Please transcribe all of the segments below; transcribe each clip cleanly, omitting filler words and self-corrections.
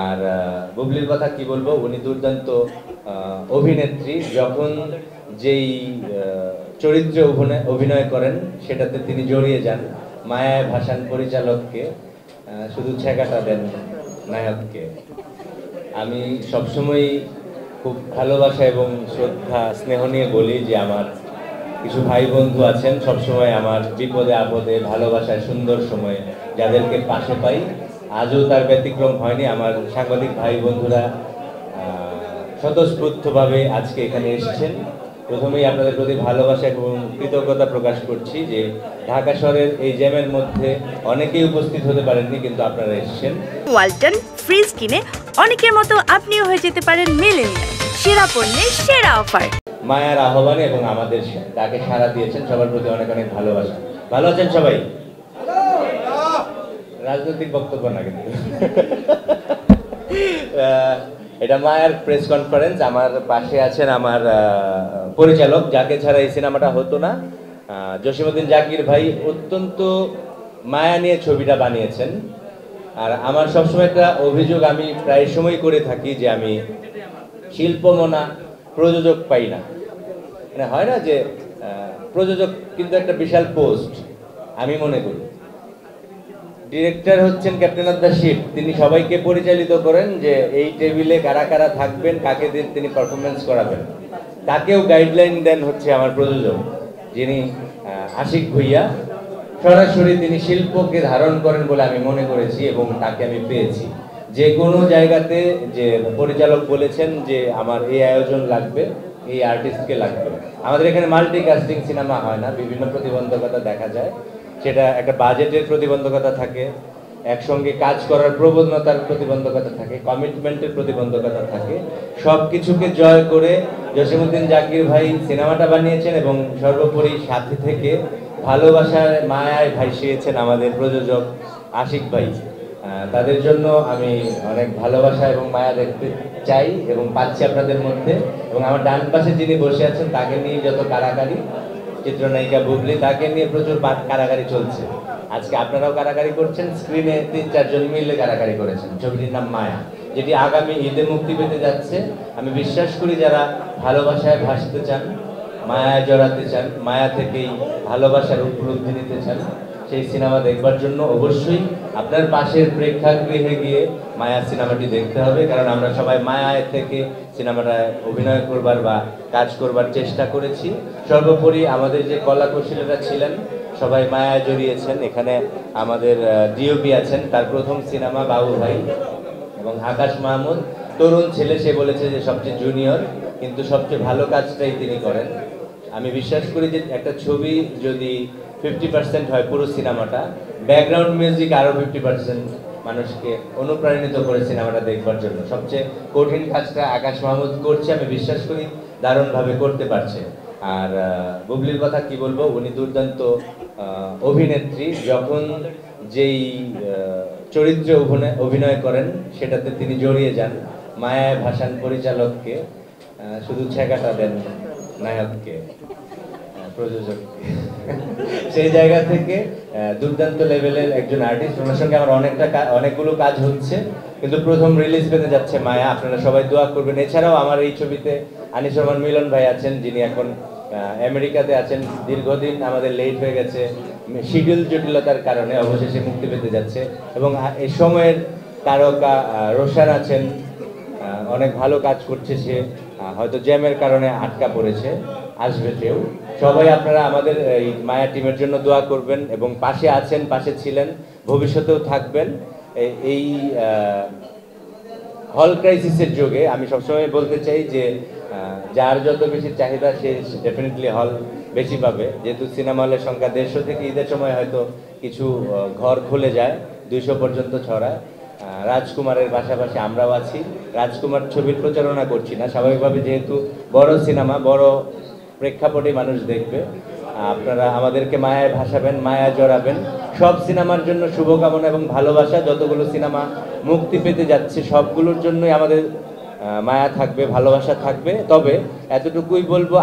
আর বুবলির কথা কি বলবো, উনি দুর্দান্ত অভিনেত্রী। যখন যেই চরিত্রে অভিনয় করেন সেটাতে তিনি জড়িয়ে যান, মায়ায় ভাসান পরিচালককে, শুধু ছেঁকাটা দেন নায়ককে। আমি সবসময় খুব ভালোবাসা এবং শ্রদ্ধা স্নেহ নিয়ে বলি যে আমার কিছু ভাই বন্ধু আছেন সবসময় আমার বিপদে আপদে ভালোবাসায় সুন্দর সময়ে যাদেরকে পাশে পাই। আজও তার ব্যতিক্রম হয়নি। আমার সাংবাদিক ভাই বন্ধুরা স্বতঃস্ফূর্তভাবে আজকে এখানে এসেছেন। প্রথমেই আপনাদের প্রতি ভালোবাসা এবং কৃতজ্ঞতা প্রকাশ করছি যে ঢাকা শহরের এই জ্যামের মধ্যে অনেকেই উপস্থিত হতে পারেননি, কিন্তু আপনারা এসেছেন। ওয়ালটন ফ্রিজ কিনে অনেকের মতো আপনিও হয়ে যেতে পারেন মিলেনিয়াল। সেরা পণ্যের সেরা অফার। মায়ার আহ্বানে এবং আমাদের তাকে সাড়া দিয়েছেন, সবার প্রতি অনেক অনেক ভালোবাসা। ভালো আছেন সবাই? রাজনৈতিক বক্তব্য না কিন্তু। এটা মায়ার প্রেস কনফারেন্স। আমার পাশে আছেন আমার পরিচালক, যাকে ছাড়া এই সিনেমাটা হতো না। জসিমউদ্দিন জাকির ভাই অত্যন্ত মায়া নিয়ে ছবিটা বানিয়েছেন। আর আমার সবসময় একটা অভিযোগ আমি প্রায় সময় করে থাকি যে আমি শিল্পমনা প্রযোজক পাই না। মানে হয় না যে প্রযোজক কিন্তু একটা বিশাল পোস্ট, আমি মনে করি। ডিরেক্টর হচ্ছেন ক্যাপ্টেন অফ দ্য শিপ, তিনি সবাইকে পরিচালিত করেন যে এই টেবিলে কারা কারা থাকবেন, কাকে দিয়ে তিনি পারফরমেন্স করাবেন। তাকেও গাইডলাইন দেন হচ্ছে আমার প্রযোজক, যিনি আশিক ভুইয়া। সরাসরি তিনি শিল্পকে ধারণ করেন বলে আমি মনে করেছি এবং তাকে আমি পেয়েছি। যে কোনো জায়গাতে যে পরিচালক বলেছেন যে আমার এই আয়োজন লাগবে, এই আর্টিস্টকে লাগবে। আমাদের এখানে মাল্টি কাস্টিং সিনেমা হয় না, বিভিন্ন প্রতিবন্ধকতা দেখা যায়। সেটা একটা বাজেটের প্রতিবন্ধকতা থাকে, একসঙ্গে কাজ করার প্রবণতার প্রতিবন্ধকতা থাকে, কমিটমেন্টের প্রতিবন্ধকতা থাকে। সব কিছুকে জয় করে জসিমউদ্দিন জাকির ভাই সিনেমাটা বানিয়েছেন এবং সর্বোপরি সাথে থেকে ভালোবাসার মায়ায় ভাসিয়েছেন আমাদের প্রযোজক আশিক ভাই। তাদের জন্য আমি অনেক ভালোবাসা এবং মায়া দেখতে চাই এবং পাচ্ছি আপনাদের মধ্যে। এবং আমার ডান পাশে যিনি বসে আছেন তাকে নিয়ে যত কারাকারি, চিত্রনায়িকা বুবলি, তাকে নিয়ে প্রচুর কারাকারি চলছে। আজকে আপনারাও কারাকারি করছেন, স্ক্রিনে 3-4 জন মিলে কারাকারি করেছেন। ছবিটির নাম মায়া, যেটি আগামী ঈদে মুক্তি পেতে যাচ্ছে। আমি বিশ্বাস করি যারা ভালোবাসায় ভাসতে চান, মায়ায় জড়াতে চান, মায়া থেকেই ভালোবাসার উপলব্ধি নিতে চান, সেই সিনেমা দেখবার জন্য অবশ্যই আপনার পাশের প্রেক্ষাগৃহে গিয়ে মায়া সিনেমাটি দেখতে হবে। কারণ আমরা সবাই মায়ায় থেকে সিনেমাটায় অভিনয় করবার বা কাজ করবার চেষ্টা করেছি। সর্বোপরি আমাদের যে কলা কৌশলীরা ছিলেন সবাই মায়ায় জড়িয়েছেন। এখানে আমাদের ডিওপি আছেন, তার প্রথম সিনেমা বাবু ভাই। এবং আকাশ মাহমুদ তরুণ ছেলে, সে বলেছে যে সবচেয়ে জুনিয়র, কিন্তু সবচেয়ে ভালো কাজটাই তিনি করেন। আমি বিশ্বাস করি যে একটা ছবি যদি 50% হয় পুরো সিনেমাটা, ব্যাকগ্রাউন্ড মিউজিক আরও 50% মানুষকে অনুপ্রাণিত করে সিনেমাটা দেখবার জন্য। সবচেয়ে কঠিন কাজটা আকাশ মাহমুদ করছে, আমি বিশ্বাস করি দারুণভাবে করতে পারছে। আর বুবলির কথা কি বলবো, উনি দুর্দান্ত অভিনেত্রী। যখন যেই চরিত্রে অভিনয় করেন সেটাতে তিনি জড়িয়ে যান, মায়ায় ভাসান পরিচালককে, শুধু ছেঁকাটা দেন নায়ককে, প্রযোজককে। সেই জায়গা থেকে দুর্দান্ত লেভেলের একজন আর্টিস্ট। ওনার সঙ্গে আমার অনেকগুলো কাজ হচ্ছে, কিন্তু প্রথম রিলিজ পেতে যাচ্ছে মায়া। আপনারা সবাই দোয়া করবেন। এছাড়াও আমার এই ছবিতে আনিস রহমান মিলন ভাই আছেন, যিনি এখন আমেরিকাতে আছেন। দীর্ঘদিন আমাদের লেট হয়ে গেছে, শিডিউল জটিলতার কারণে অবশেষে মুক্তি পেতে যাচ্ছে। এবং এই সময়ের তারকা রোশান আছেন, অনেক ভালো কাজ করছে সে, হয়তো জ্যামের কারণে আটকা পড়েছে, আসবে সেও। সবাই আপনারা আমাদের এই মায়া টিমের জন্য দোয়া করবেন এবং পাশে আছেন, পাশে ছিলেন, ভবিষ্যতেও থাকবেন। এই হল ক্রাইসিসের যুগে আমি সবসময় বলতে চাই যে যার যত বেশি চাহিদা সে ডেফিনেটলি হল বেশি পাবে। যেহেতু সিনেমা হলের সংখ্যা 150 থেকে ঈদের সময় হয়তো কিছু ঘর খুলে যায়, 200 পর্যন্ত ছড়ায়। রাজকুমারের পাশাপাশি আমরাও আছি। রাজকুমার ছবির প্রচারণা করছি না, স্বাভাবিকভাবে যেহেতু বড় সিনেমা, বড় প্রেক্ষাপটে মানুষ দেখবে। আপনারা আমাদেরকে মায়ায় ভাসাবেন, মায়া জড়াবেন। সব সিনেমার জন্য শুভকামনা এবং ভালোবাসা। যতগুলো সিনেমা মুক্তি পেতে যাচ্ছে সবগুলোর জন্যই আমাদের মায়া থাকবে, ভালোবাসা থাকবে। তবে এতটুকুই বলবো,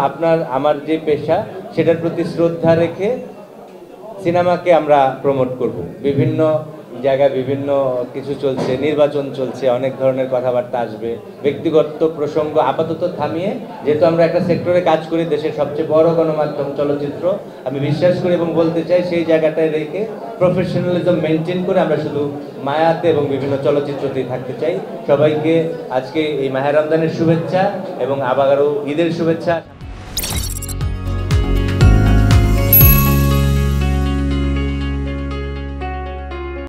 আমার যে পেশা সেটার প্রতি শ্রদ্ধা রেখে সিনেমাকে আমরা প্রমোট করব। বিভিন্ন জায়গায় বিভিন্ন কিছু চলছে, নির্বাচন চলছে, অনেক ধরনের কথাবার্তা আসবে, ব্যক্তিগত প্রসঙ্গ আপাতত থামিয়ে, যেহেতু আমরা একটা সেক্টরে কাজ করি, দেশের সবচেয়ে বড় গণমাধ্যম চলচ্চিত্র, আমি বিশ্বাস করি এবং বলতে চাই সেই জায়গাটায় রেখে প্রফেশনালিজম মেনটেন করে আমরা শুধু মায়াতে এবং বিভিন্ন চলচ্চিত্রতেই থাকতে চাই। সবাইকে আজকে এই মাহে রমজানের শুভেচ্ছা এবং আবারও ঈদের শুভেচ্ছা।